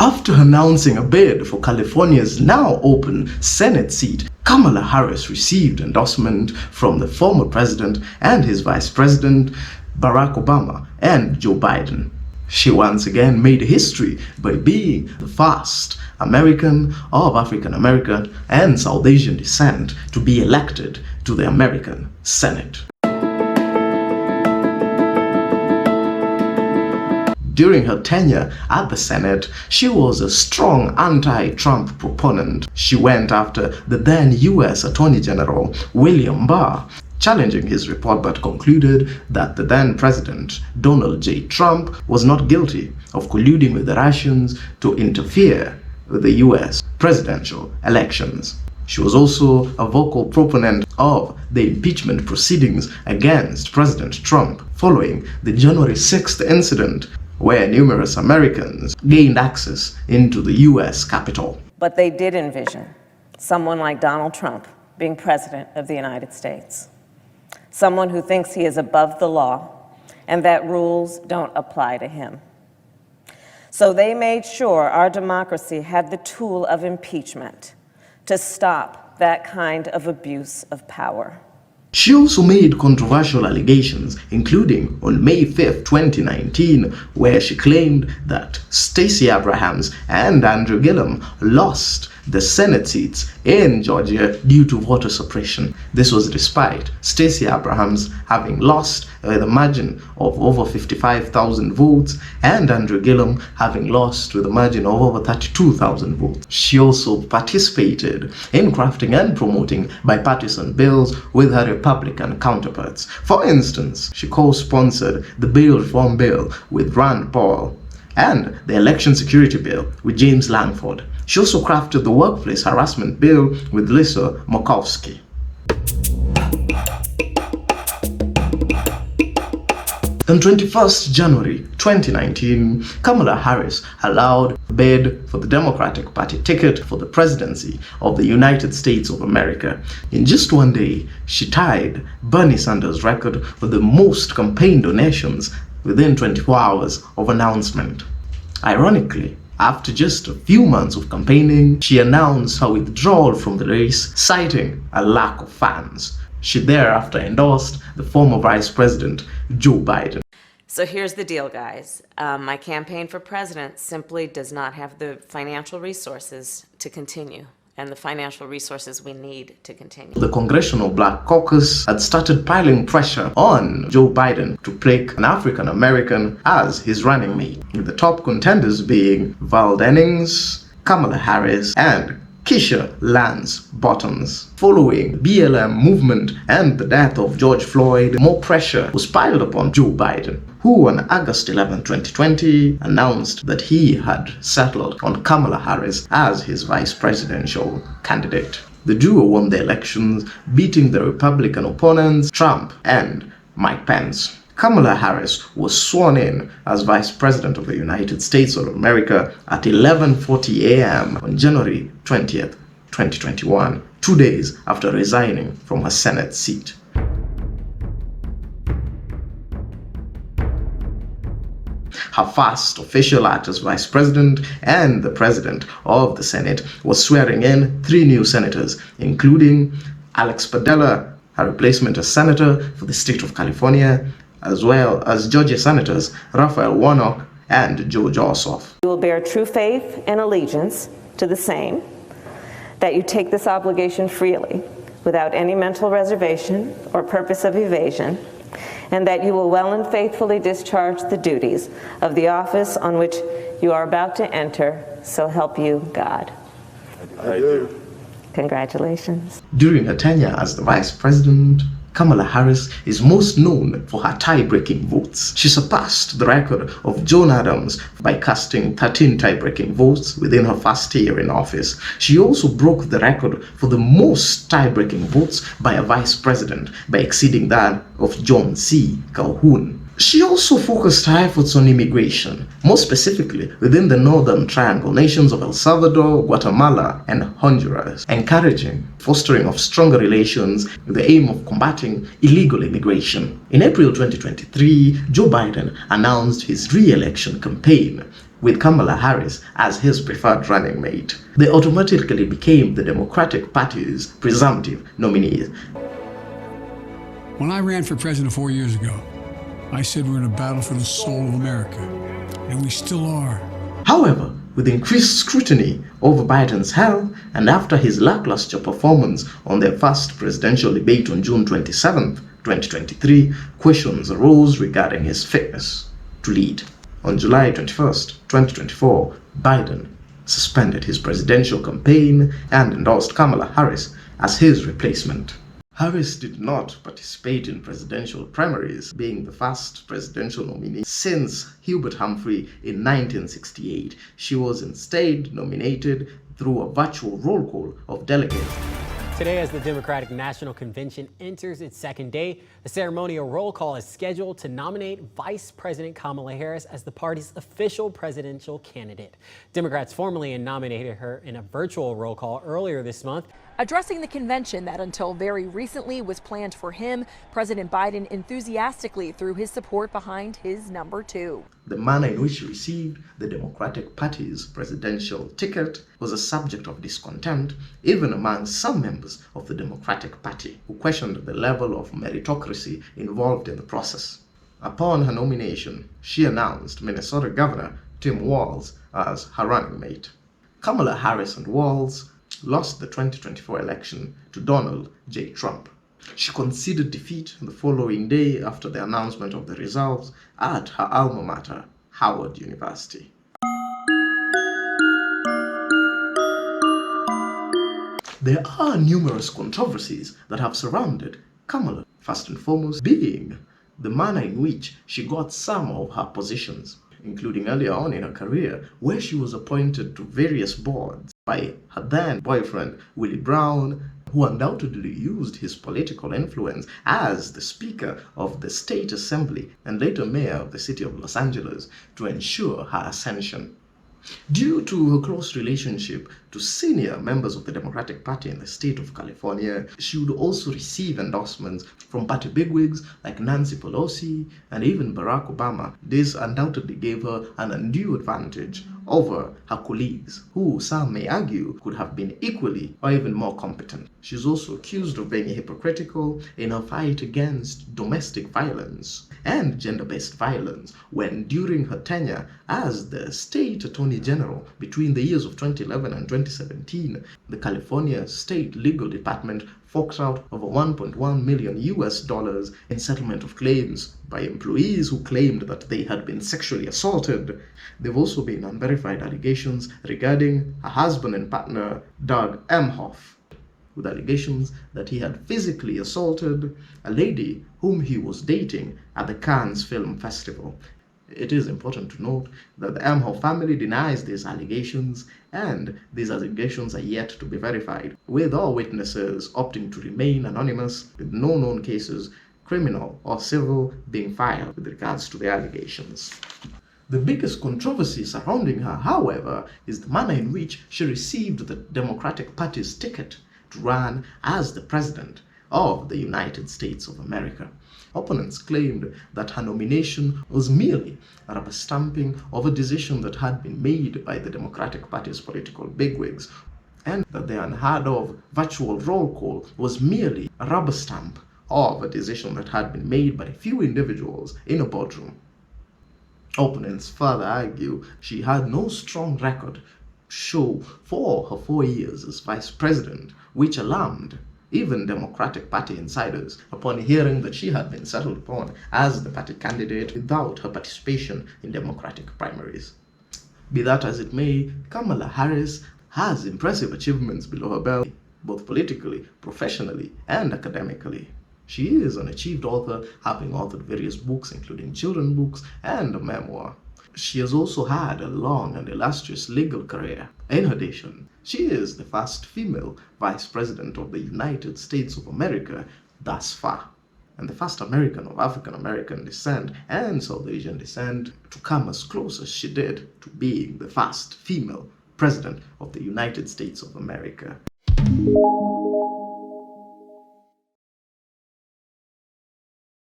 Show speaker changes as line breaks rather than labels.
After announcing a bid for California's now open Senate seat, Kamala Harris received endorsement from the former president and his vice president, Barack Obama and Joe Biden. She once again made history by being the first American of African American and South Asian descent to be elected to the American Senate. During her tenure at the Senate, she was a strong anti-Trump proponent. She went after the then U.S. Attorney General William Barr, challenging his report, but concluded that the then President Donald J. Trump was not guilty of colluding with the Russians to interfere with the U.S. presidential elections. She was also a vocal proponent of the impeachment proceedings against President Trump following the January 6th incident where numerous Americans gained access into the U.S. Capitol.
But they did envision someone like Donald Trump being president of the United States. Someone who thinks he is above the law and that rules don't apply to him. So they made sure our democracy had the tool of impeachment to stop that kind of abuse of power.
She also made controversial allegations, including on May 5, 2019, where she claimed that Stacey Abrams and Andrew Gillum lost the Senate seats in Georgia due to voter suppression. This was despite Stacey Abrams having lost with a margin of over 55,000 votes and Andrew Gillum having lost with a margin of over 32,000 votes. She also participated in crafting and promoting bipartisan bills with her Republican counterparts. For instance, she co-sponsored the bail reform bill with Rand Paul and the election security bill with James Langford. She also crafted the workplace harassment bill with Lisa Murkowski. On 21st January 2019, Kamala Harris allowed a bid for the Democratic Party ticket for the presidency of the United States of America. In just one day, she tied Bernie Sanders' record for the most campaign donations within 24 hours of announcement. Ironically, after just a few months of campaigning, she announced her withdrawal from the race, citing a lack of fans. She thereafter endorsed the former Vice President Joe Biden.
So here's the deal, guys. My campaign for president simply does not have the financial resources to continue, and the financial resources we need to continue.
The Congressional Black Caucus had started piling pressure on Joe Biden to pick an African American as his running mate, with the top contenders being Val Dennings, Kamala Harris, and Keisha Lance Bottoms. Following the BLM movement and the death of George Floyd, more pressure was piled upon Joe Biden, who on August 11, 2020, announced that he had settled on Kamala Harris as his vice presidential candidate. The duo won the elections, beating the Republican opponents Trump and Mike Pence. Kamala Harris was sworn in as Vice President of the United States of America at 11:40 a.m. on January 20th, 2021, 2 days after resigning from her Senate seat. Her first official act as Vice President and the President of the Senate was swearing in 3 new senators, including Alex Padilla, her replacement as Senator for the state of California, as well as Georgia Senators Raphael Warnock and Joe Joseph.
You will bear true faith and allegiance to the same, that you take this obligation freely, without any mental reservation or purpose of evasion, and that you will well and faithfully discharge the duties of the office on which you are about to enter, so help you God.
I do.
Congratulations.
During her tenure as the Vice President, Kamala Harris is most known for her tie-breaking votes. She surpassed the record of John Adams by casting 13 tie-breaking votes within her first year in office. She also broke the record for the most tie-breaking votes by a vice president by exceeding that of John C. Calhoun. She also focused her efforts on immigration, more specifically within the Northern Triangle nations of El Salvador, Guatemala, and Honduras, encouraging fostering of stronger relations with the aim of combating illegal immigration. In April 2023, Joe Biden announced his re-election campaign, with Kamala Harris as his preferred running mate. They automatically became the Democratic Party's presumptive nominees.
When I ran for president 4 years ago, I said we're in a battle for the soul of America, and we still are.
However, with increased scrutiny over Biden's health and after his lackluster performance on their first presidential debate on June 27, 2023, questions arose regarding his fitness to lead. On July 21, 2024, Biden suspended his presidential campaign and endorsed Kamala Harris as his replacement. Harris did not participate in presidential primaries, being the first presidential nominee since Hubert Humphrey in 1968. She was instead nominated through a virtual roll call of delegates.
Today, as the Democratic National Convention enters its second day, the ceremonial roll call is scheduled to nominate Vice President Kamala Harris as the party's official presidential candidate. Democrats formally nominated her in a virtual roll call earlier this month.
Addressing the convention that until very recently was planned for him, President Biden enthusiastically threw his support behind his number two.
The manner in which he received the Democratic Party's presidential ticket was a subject of discontent, even among some members of the Democratic Party, who questioned the level of meritocracy involved in the process. Upon her nomination, she announced Minnesota Governor Tim Walz as her running mate. Kamala Harris and Walz lost the 2024 election to Donald J. Trump. She conceded defeat the following day after the announcement of the results at her alma mater, Howard University. There are numerous controversies that have surrounded Kamala, first and foremost being the manner in which she got some of her positions, including earlier on in her career, where she was appointed to various boards by her then boyfriend, Willie Brown, who undoubtedly used his political influence as the Speaker of the State Assembly and later Mayor of the city of Los Angeles to ensure her ascension. Due to her close relationship to senior members of the Democratic Party in the state of California, she would also receive endorsements from party bigwigs like Nancy Pelosi and even Barack Obama. This undoubtedly gave her an undue advantage over her colleagues, who some may argue could have been equally or even more competent. She's also accused of being hypocritical in her fight against domestic violence and gender-based violence when during her tenure as the state attorney general between the years of 2011 and 2017, the California State Legal Department forked out over $1.1 million in settlement of claims by employees who claimed that they had been sexually assaulted. There have also been unverified allegations regarding her husband and partner, Doug Emhoff, with allegations that he had physically assaulted a lady whom he was dating at the Cannes Film Festival. It is important to note that the Emhoff family denies these allegations, and these allegations are yet to be verified, with all witnesses opting to remain anonymous, with no known cases, criminal or civil, being filed with regards to the allegations. The biggest controversy surrounding her, however, is the manner in which she received the Democratic Party's ticket to run as the President of the United States of America. Opponents claimed that her nomination was merely a rubber stamping of a decision that had been made by the Democratic Party's political bigwigs, and that the unheard of virtual roll call was merely a rubber stamp of a decision that had been made by a few individuals in a boardroom. Opponents further argue she had no strong record to show for her 4 years as vice president, which alarmed even Democratic Party insiders upon hearing that she had been settled upon as the party candidate without her participation in Democratic primaries. Be that as it may, Kamala Harris has impressive achievements below her belt, both politically, professionally, and academically. She is an achieved author, having authored various books, including children's books and a memoir. She has also had a long and illustrious legal career. In addition, she is the first female vice president of the United States of America thus far, and the first American of African American descent and South Asian descent to come as close as she did to being the first female president of the United States of America.